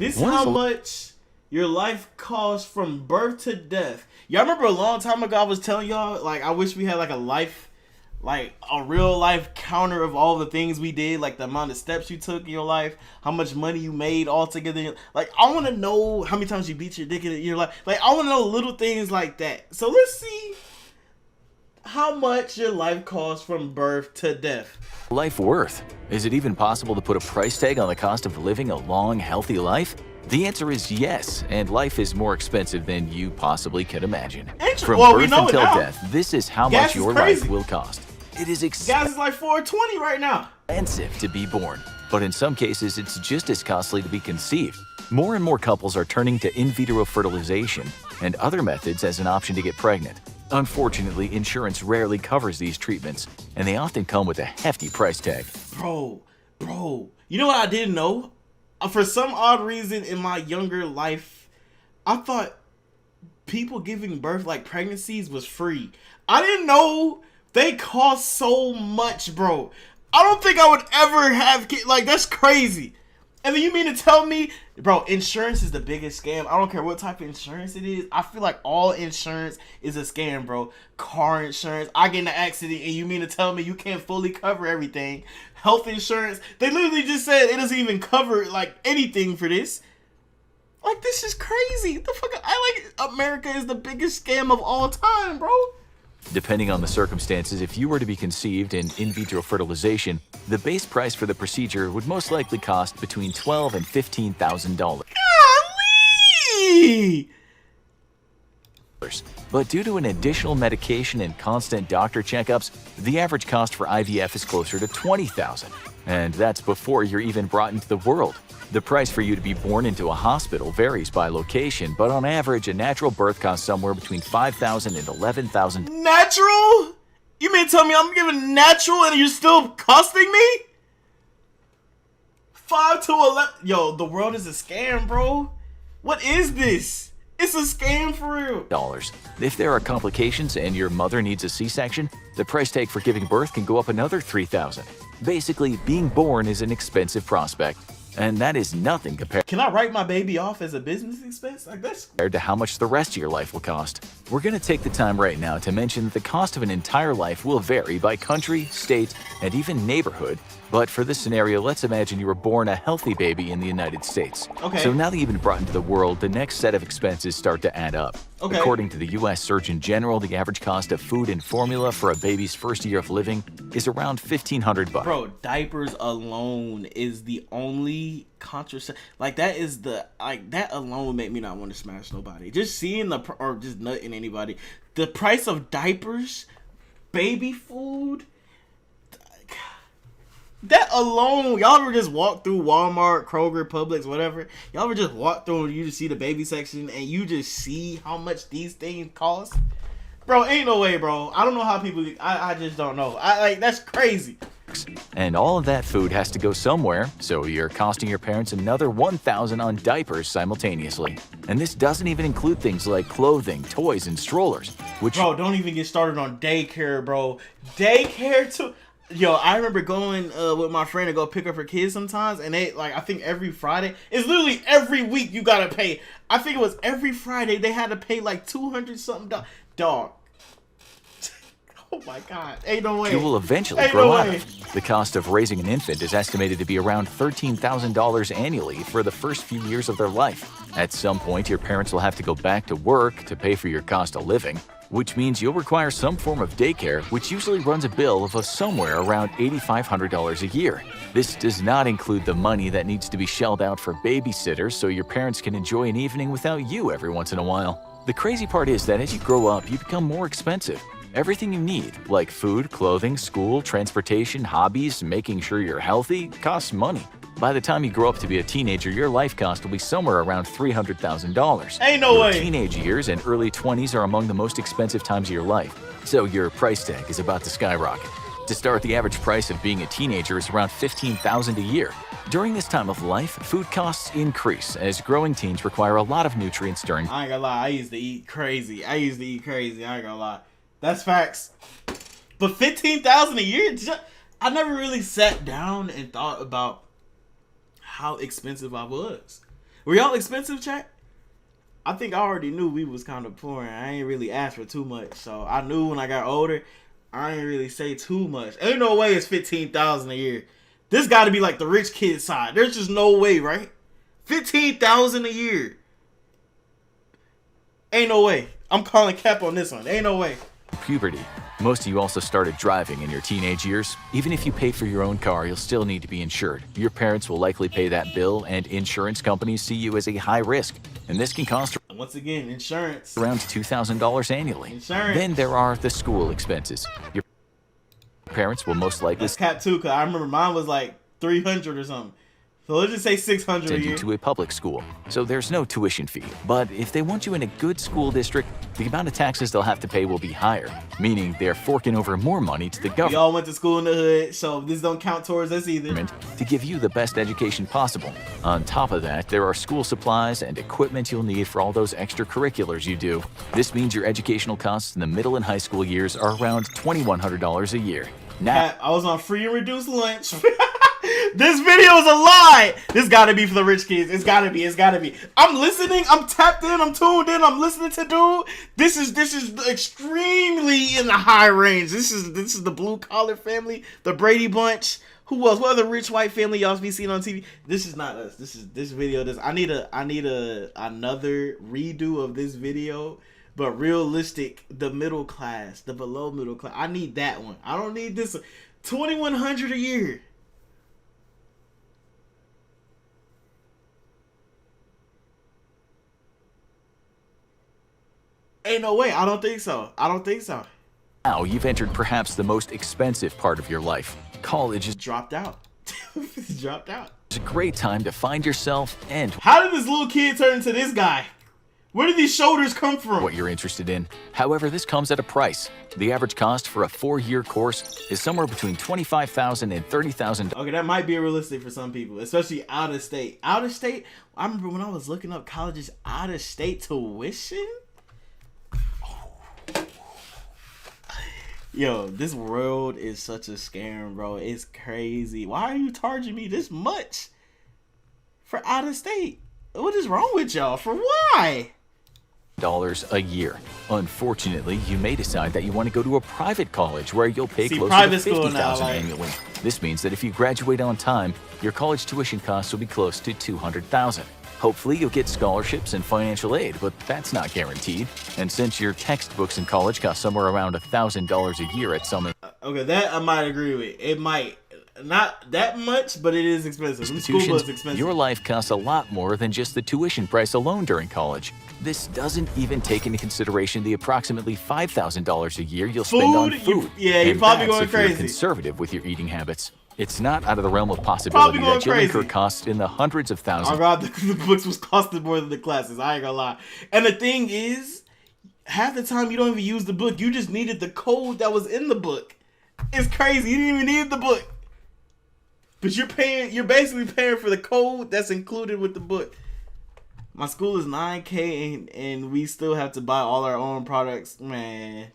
This is how much your life costs from birth to death. Y'all remember a long time ago I was telling y'all, like, I wish we had like a life, like a real life counter of all the things we did, like the amount of steps you took in your life, how much money you made altogether. Like, I want to know how many times you beat your dick in your life. Like, I want to know little things like that. So let's see how much your life costs from birth to death. Life worth? Is it even possible to put a price tag on the cost of living a long, healthy life? The answer is yes, and life is more expensive than you possibly could imagine. From birth until death, this is how much your life will cost. It is gas is like $4.20 right now. Expensive to be born, but in some cases it's just as costly to be conceived. More and more couples are turning to in vitro fertilization and other methods as an option to get pregnant. Unfortunately, insurance rarely covers these treatments, and they often come with a hefty price tag. Bro, you know what I didn't know? For some odd reason in my younger life, I thought people giving birth, like pregnancies, was free. I didn't know they cost so much, bro. I don't think I would ever have kids. Like, that's crazy. And then you mean to tell me, bro, insurance is the biggest scam? I don't care what type of insurance it is. I feel like all insurance is a scam, bro. Car insurance, I get in an accident and you mean to tell me you can't fully cover everything. Health insurance, they literally just said it doesn't even cover like anything for this. Like, this is crazy. The fuck, I like America is the biggest scam of all time, bro. Depending on the circumstances, if you were to be conceived in vitro fertilization, the base price for the procedure would most likely cost between $12,000 and $15,000. Golly! But due to an additional medication and constant doctor checkups, the average cost for IVF is closer to $20,000. And that's before you're even brought into the world. The price for you to be born into a hospital varies by location, but on average, a natural birth costs somewhere between $5,000 and $11,000. Natural? You mean to tell me I'm giving natural and you're still costing me? 5 to 11. Yo, the world is a scam, bro. What is this? It's a scam for real. If there are complications and your mother needs a C-section, the price tag for giving birth can go up another $3,000. Basically, being born is an expensive prospect. And that is nothing compared. Can I write my baby off as a business expense? Like, that's compared to how much the rest of your life will cost. We're going to take the time right now to mention that the cost of an entire life will vary by country, state, and even neighborhood. But for this scenario, let's imagine you were born a healthy baby in the United States. Okay. So now that you've been brought into the world, the next set of expenses start to add up. Okay. According to the U.S. Surgeon General, the average cost of food and formula for a baby's first year of living is around $1,500. Bro, diapers alone is the only contraception. Like, that is the, like, that alone would make me not want to smash nobody. Just seeing the, or just nutting anybody. The price of diapers, baby food, that alone, y'all ever just walk through Walmart, Kroger, Publix, whatever? Y'all ever just walk through and you just see the baby section and you just see how much these things cost? Bro, ain't no way, bro. I don't know how people, I just don't know. Like, that's crazy. And all of that food has to go somewhere, so you're costing your parents another $1,000 on diapers simultaneously. And this doesn't even include things like clothing, toys, and strollers, which... Bro, don't even get started on daycare, bro. Daycare too. Yo, I remember going with my friend to go pick up her kids sometimes, and they, like, I think every Friday, it's literally every week you gotta pay. I think it was every Friday they had to pay like 200 something. Dog. Oh my God, ain't no way. You will eventually grow out of. The cost of raising an infant is estimated to be around $13,000 annually for the first few years of their life. At some point, your parents will have to go back to work to pay for your cost of living, which means you'll require some form of daycare, which usually runs a bill of somewhere around $8,500 a year. This does not include the money that needs to be shelled out for babysitters so your parents can enjoy an evening without you every once in a while. The crazy part is that as you grow up, you become more expensive. Everything you need, like food, clothing, school, transportation, hobbies, making sure you're healthy, costs money. By the time you grow up to be a teenager, your life cost will be somewhere around $300,000. Ain't no way. Teenage years and early 20s are among the most expensive times of your life, so your price tag is about to skyrocket. To start, the average price of being a teenager is around $15,000 a year. During this time of life, food costs increase as growing teens require a lot of nutrients during... I ain't gonna lie, I used to eat crazy. I ain't gonna lie. That's facts. But $15,000 a year? I never really sat down and thought about how expensive I was. Were y'all expensive, chat? I think I already knew we was kind of poor. I ain't really asked for too much, so I knew when I got older, I ain't really say too much. Ain't no way it's $15,000 a year. This got to be like the rich kid side. There's just no way, right? $15,000 a year. Ain't no way. I'm calling cap on this one. Ain't no way. Puberty. Most of you also started driving in your teenage years. Even if you pay for your own car, you'll still need to be insured. Your parents will likely pay that bill, and insurance companies see you as a high risk. And this can cost Once again, insurance. around $2,000 annually. Insurance. Then there are the school expenses. Your parents will most likely That's cap too, because I remember mine was like 300 or something. So let's just say 600 a send year. you to a public school, so there's no tuition fee. But if they want you in a good school district, the amount of taxes they'll have to pay will be higher, meaning they're forking over more money to the We government all went to school in the hood, so this don't count towards us either. to give you the best education possible. On top of that, there are school supplies and equipment you'll need for all those extracurriculars you do. This means your educational costs in the middle and high school years are around $2,100 a year. Now, I was on free and reduced lunch. This video is a lie. This gotta be for the rich kids. It's gotta be. It's gotta be. I'm listening. I'm tapped in. I'm tuned in. I'm listening to dude. This is extremely in the high range. This is the blue collar family, the Brady Bunch. Who else? What other rich white family y'all be seeing on TV? This is not us. This video. I need another redo of this video. But realistic, the middle class, the below middle class. I need that one. I don't need this. $2,100 a year. Ain't no way. I don't think so. I don't think so. now you've entered perhaps the most expensive part of your life. College is Dropped out. Dropped out. a great time to find yourself and How did this little kid turn into this guy? Where did these shoulders come from? what you're interested in. However, this comes at a price. The average cost for a 4-year course is somewhere between $25,000 and $30,000 Okay, that might be realistic for some people, especially out of state. Out of state? I remember when I was looking up colleges out of state tuition. Yo, this world is such a scam, bro. It's crazy. Why are you charging me this much for out of state? What is wrong with y'all? For why? a year. Unfortunately, you may decide that you want to go to a private college where you'll pay See, closer private to school $50,000 now, like- annually. This means that if you graduate on time, your college tuition costs will be close to $200,000. Hopefully, you'll get scholarships and financial aid, but that's not guaranteed. And since your textbooks in college cost somewhere around $1,000 a year at some Okay, that I might agree with. It might not that much, but it is expensive. Them school bus institutions, expensive. your life costs a lot more than just the tuition price alone during college. This doesn't even take into consideration the approximately $5,000 a year you'll spend on Food, you- food. yeah, you're And probably that's going if you're crazy. conservative with your eating habits. It's not out of the realm of possibility Probably that you'll going incur crazy. costs in the hundreds of Oh thousands. god, the books was costing more than the classes. I ain't gonna lie. And the thing is, half the time you don't even use the book. You just needed the code that was in the book. It's crazy. You didn't even need the book. But you're basically paying for the code that's included with the book. My school is $9K and we still have to buy all our own products. Man,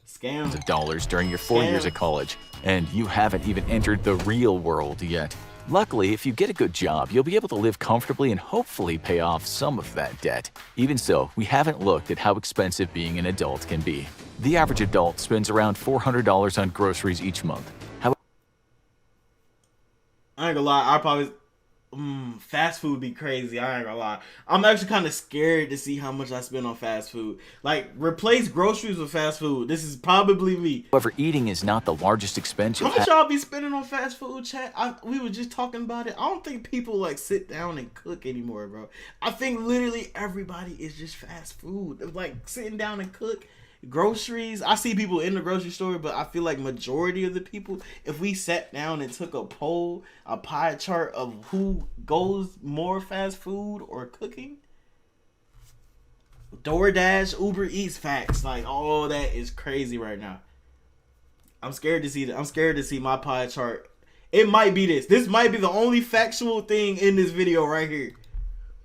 scam. Of dollars during your 4 years Scam. of college, and you haven't even entered the real world yet. Luckily, if you get a good job, you'll be able to live comfortably and hopefully pay off some of that debt. Even so, we haven't looked at how expensive being an adult can be. The average adult spends around $400 on groceries each month. I ain't gonna lie, I probably fast food be crazy. I ain't gonna lie. I'm actually kind of scared to see how much I spend on fast food. Like, replace groceries with fast food. This is probably me. However, eating is not the largest expense How you'll much have. y'all be spending on fast food, chat? We were just talking about it. I don't think people like sit down and cook anymore, bro. I think literally everybody is just fast food. Like sitting down and cook. Groceries, I see people in the grocery store, but I feel like majority of the people, if we sat down and took a poll, a pie chart of who goes more fast food or cooking, DoorDash, Uber Eats, facts, like all that is crazy right now. I'm scared to see that. I'm scared to see my pie chart. It might be this. This might be the only factual thing in this video right here.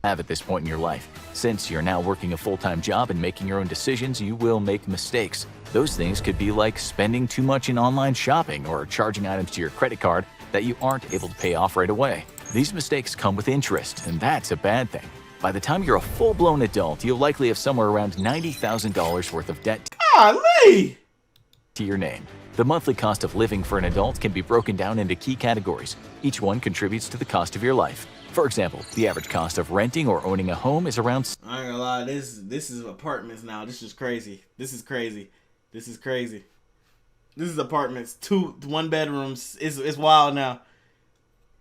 Have at this point in your life. Since you're now working a full-time job and making your own decisions, you will make mistakes. Those things could be like spending too much in online shopping or charging items to your credit card that you aren't able to pay off right away. These mistakes come with interest, and that's a bad thing. By the time you're a full-blown adult, you'll likely have somewhere around $90,000 worth of debt Golly! to your name. The monthly cost of living for an adult can be broken down into key categories. Each one contributes to the cost of your life. For example, the average cost of renting or owning a home is around I ain't gonna lie, this is apartments now. This is crazy. This is crazy. This is crazy. This is apartments. 1 bedrooms. It's wild now.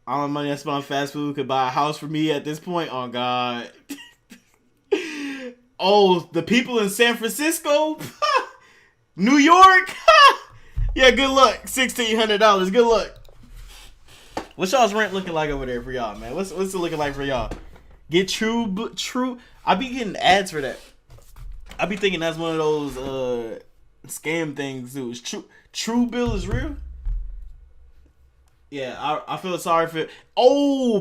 All the money I spent on fast food could buy a house for me at this point. Oh God. Oh, the people in San Francisco, New York. Yeah, good luck. $1,600. Good luck. What's y'all's rent looking like over there for y'all, man? What's it looking like for y'all? Get true. I be getting ads for that. I be thinking that's one of those scam things too. Is True Bill is real? Yeah, I feel sorry for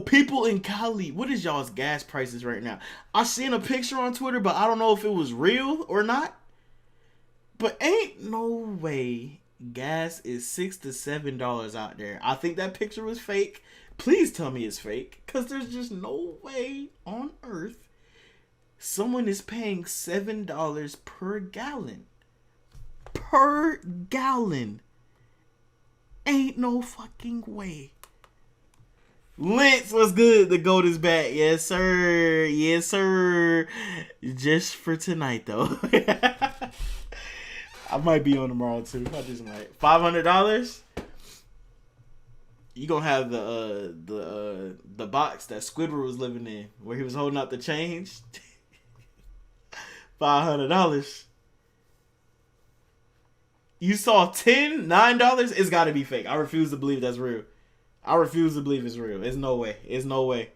people in Cali. What is y'all's gas prices right now? I seen a picture on Twitter, but I don't know if it was real or not. But ain't no way gas is $6 to $7 out there. I think that picture was fake. Please tell me it's fake, because there's just no way on earth someone is paying $7 per gallon. Per gallon. Ain't no fucking way. Lance, what's good? The goat is back. Yes, sir. Yes, sir. Just for tonight, though. I might be on tomorrow, too. I just might. $500? You gonna have the box that Squidward was living in, where he was holding out the change? $500. You saw $9? It's gotta be fake. I refuse to believe that's real. I refuse to believe it's real. It's no way. It's no way.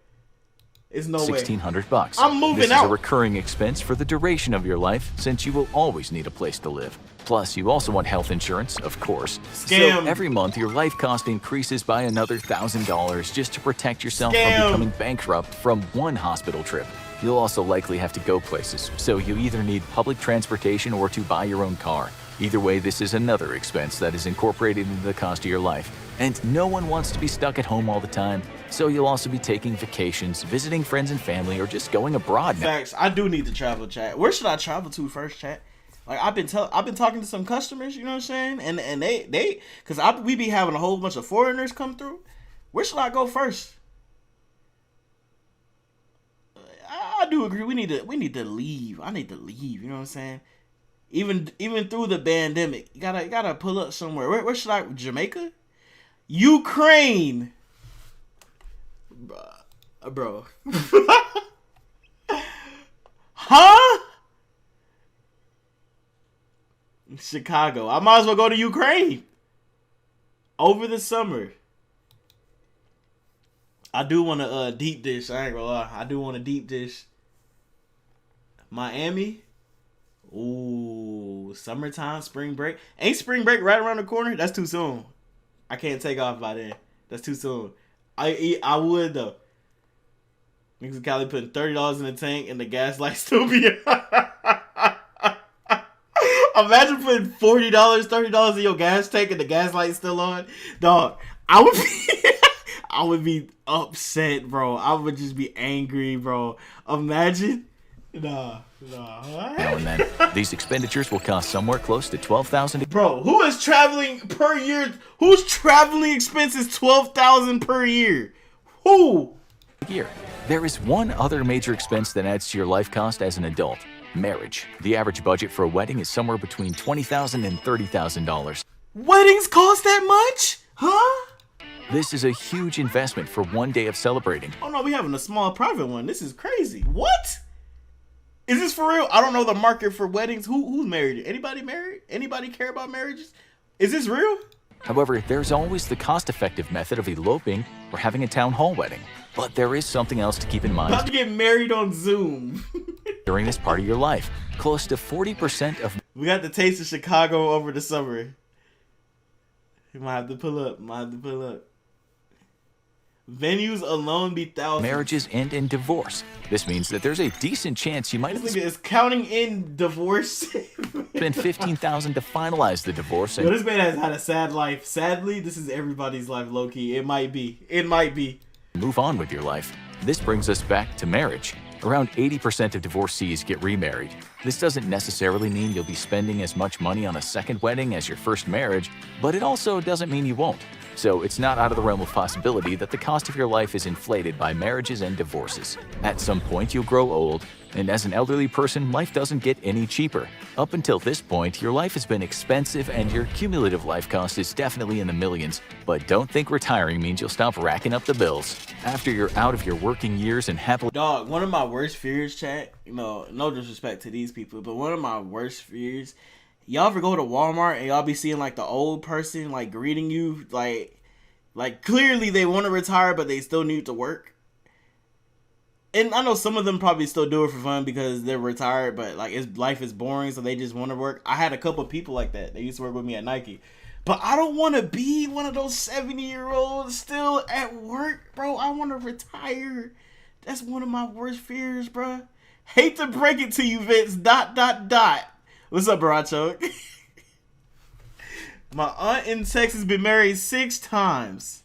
It's no way. $1,600. I'm moving this out. This is a recurring expense for the duration of your life, since you will always need a place to live. Plus, you also want health insurance, of course. Scam. So every month, your life cost increases by another $1,000 just to protect yourself Scam. from becoming bankrupt from one hospital trip. You'll also likely have to go places, so you either need public transportation or to buy your own car. Either way, this is another expense that is incorporated into the cost of your life. And no one wants to be stuck at home all the time, so you'll also be taking vacations, visiting friends and family, or just going abroad now. Facts. I do need to travel, chat. Where should I travel to first, chat? Like I've been talking to some customers, you know what I'm saying, and they because we be having a whole bunch of foreigners come through. Where should I go first? I do agree. We need to leave. I need to leave. You know what I'm saying? Even through the pandemic, you gotta pull up somewhere. Where should I? Jamaica, Ukraine, bro. Huh? Chicago. I might as well go to Ukraine over the summer. I do want a deep dish. I ain't gonna lie. I do want a deep dish. Miami. Ooh, summertime, spring break. Ain't spring break right around the corner? That's too soon. I can't take off by then. That's too soon. I would though. Niggas in Cali putting $30 in the tank and the gas light still be. Imagine putting $40, $30 in your gas tank and the gas light still on. Dog, I would be upset, bro. I would just be angry, bro. Imagine. Nah. Now and then, these expenditures will cost somewhere close to $12,000. Bro, who is traveling per year? Whose traveling expenses $12,000 per year? Who? Year. There is one other major expense that adds to your life cost as an adult: marriage. The average budget for a wedding is somewhere between $20,000 and $30,000. Weddings cost that much? Huh? This is a huge investment for one day of celebrating. Oh no, we having a small private one. This is crazy. What? Is this for real? I don't know the market for weddings. Who's married? Anybody married? Anybody care about marriages? Is this real? However, there's always the cost-effective method of eloping or having a town hall wedding. But there is something else to keep in mind. About to get married on Zoom. During this part of your life, close to 40% of... We got the taste of Chicago over the summer. You might have to pull up. Venues alone be thousands. Marriages end in divorce. This means that there's a decent chance you might have This nigga is counting in divorce. spent $15,000 to finalize the divorce. This man has had a sad life. Sadly, this is everybody's life, low-key. It might be. move on with your life. This brings us back to marriage. Around 80% of divorcees get remarried. This doesn't necessarily mean you'll be spending as much money on a second wedding as your first marriage, but it also doesn't mean you won't. So it's not out of the realm of possibility that the cost of your life is inflated by marriages and divorces. At some point, you'll grow old, and as an elderly person, life doesn't get any cheaper. Up until this point, your life has been expensive and your cumulative life cost is definitely in the millions. But don't think retiring means you'll stop racking up the bills. After you're out of your working years and happily— Dog, one of my worst fears, chat, no disrespect to these people, but one of my worst fears, y'all ever go to Walmart and y'all be seeing like the old person like greeting you, like clearly they want to retire but they still need to work? And I know some of them probably still do it for fun because they're retired, but like life is boring, so they just want to work. I had a couple of people like that. They used to work with me at Nike. But I don't want to be one of those 70-year-olds still at work, bro. I want to retire. That's one of my worst fears, bro. Hate to break it to you, Vince. ... What's up, Baracho? My aunt in Texas been married 6 times.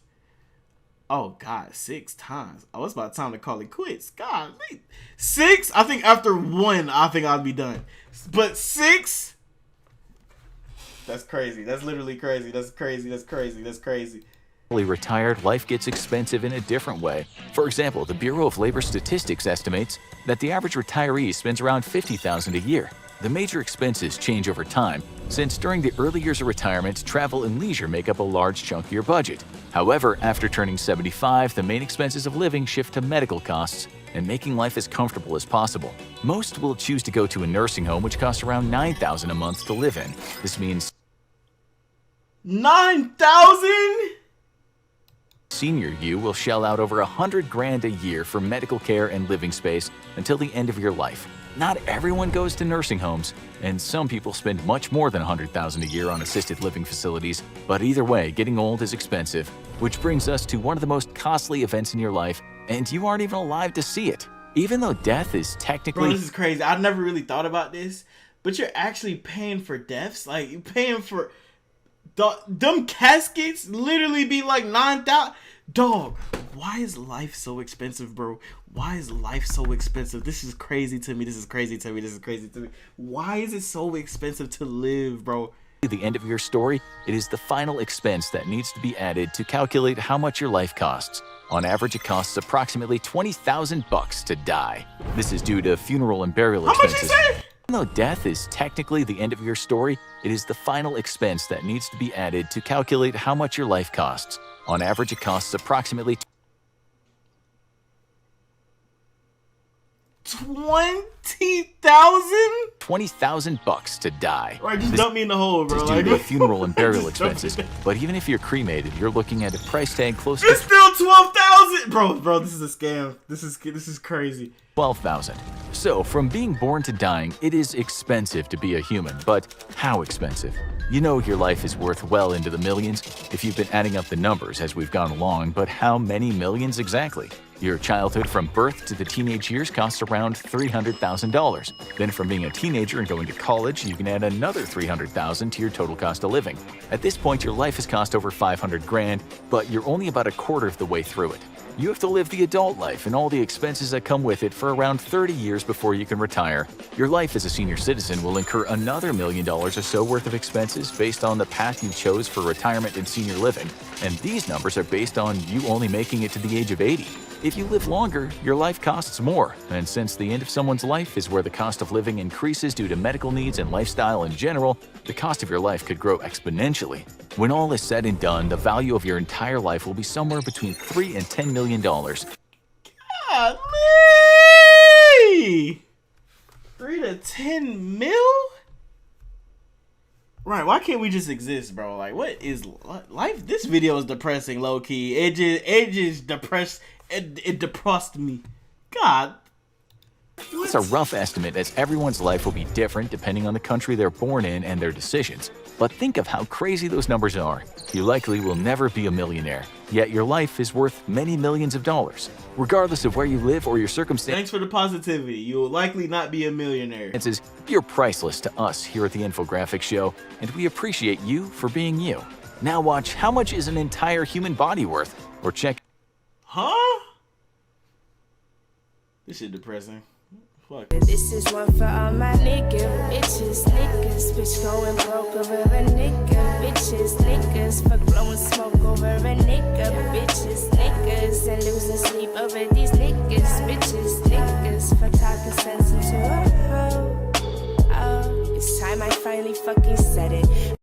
Oh, God, 6 times. Oh, it's about time to call it quits. God, 6? I think after 1, I think I'll be done. But 6? That's crazy. That's literally crazy. That's crazy. That's crazy. That's crazy. retired, life gets expensive in a different way. For example, the Bureau of Labor Statistics estimates that the average retiree spends around $50,000 a year. The major expenses change over time, since during the early years of retirement, travel and leisure make up a large chunk of your budget. However, after turning 75, the main expenses of living shift to medical costs and making life as comfortable as possible. Most will choose to go to a nursing home, which costs around $9,000 a month to live in. This means $9,000? Senior you will shell out over $100,000 a year for medical care and living space until the end of your life. Not everyone goes to nursing homes, and some people spend much more than $100,000 a year on assisted living facilities, but either way, getting old is expensive. Which brings us to one of the most costly events in your life, and you aren't even alive to see it. Even though death is technically— Bro, this is crazy. I never really thought about this, but you're actually paying for deaths? Like, you're paying for— Them caskets literally be like $9,000. Dog, why is life so expensive, bro? Why is life so expensive? This is crazy to me. This is crazy to me. This is crazy to me. Why is it so expensive to live, bro? At the end of your story, it is the final expense that needs to be added to calculate how much your life costs. On average, it costs approximately $20,000 to die. This is due to funeral and burial expenses. How much you say? Even though death is technically the end of your story, it is the final expense that needs to be added to calculate how much your life costs. On average, it costs approximately $20,000 to die. Right, just dump me in the hole, bro. This is due to funeral and burial expenses. But even if you're cremated, you're looking at a price tag close to— It's still $12,000, bro. This is a scam. This is crazy. $12,000. So, from being born to dying, it is expensive to be a human, but how expensive? You know your life is worth well into the millions if you've been adding up the numbers as we've gone along, but how many millions exactly? Your childhood from birth to the teenage years costs around $300,000. Then from being a teenager and going to college, you can add another $300,000 to your total cost of living. At this point, your life has cost over $500,000, but you're only about a quarter of the way through it. You have to live the adult life and all the expenses that come with it for around 30 years before you can retire. Your life as a senior citizen will incur another $1 million or so worth of expenses based on the path you chose for retirement and senior living. And these numbers are based on you only making it to the age of 80. If you live longer, your life costs more, and since the end of someone's life is where the cost of living increases due to medical needs and lifestyle in general, the cost of your life could grow exponentially. When all is said and done, the value of your entire life will be somewhere between $3 and $10 million. Golly! 3 to 10 mil? Right, why can't we just exist, bro? Like, what is life? This video is depressing, low key. It just depressed. It depressed me. God. What? It's a rough estimate, as everyone's life will be different depending on the country they're born in and their decisions. But think of how crazy those numbers are. You likely will never be a millionaire, yet your life is worth many millions of dollars. Regardless of where you live or your circumstances— Thanks for the positivity. You will likely not be a millionaire. You're priceless to us here at the Infographics Show, and we appreciate you for being you. Now watch How Much is an Entire Human Body Worth? Or check Huh? This shit depressing. Fuck. This is one for all my nigga bitches, niggas, bitch going broke over a nigga, bitches, niggas, fuck blowing smoke over a nigga, bitches, niggas, and losing sleep over these niggas, bitches, niggas, for talking sense into a hoe. Oh, it's time I finally fucking said it.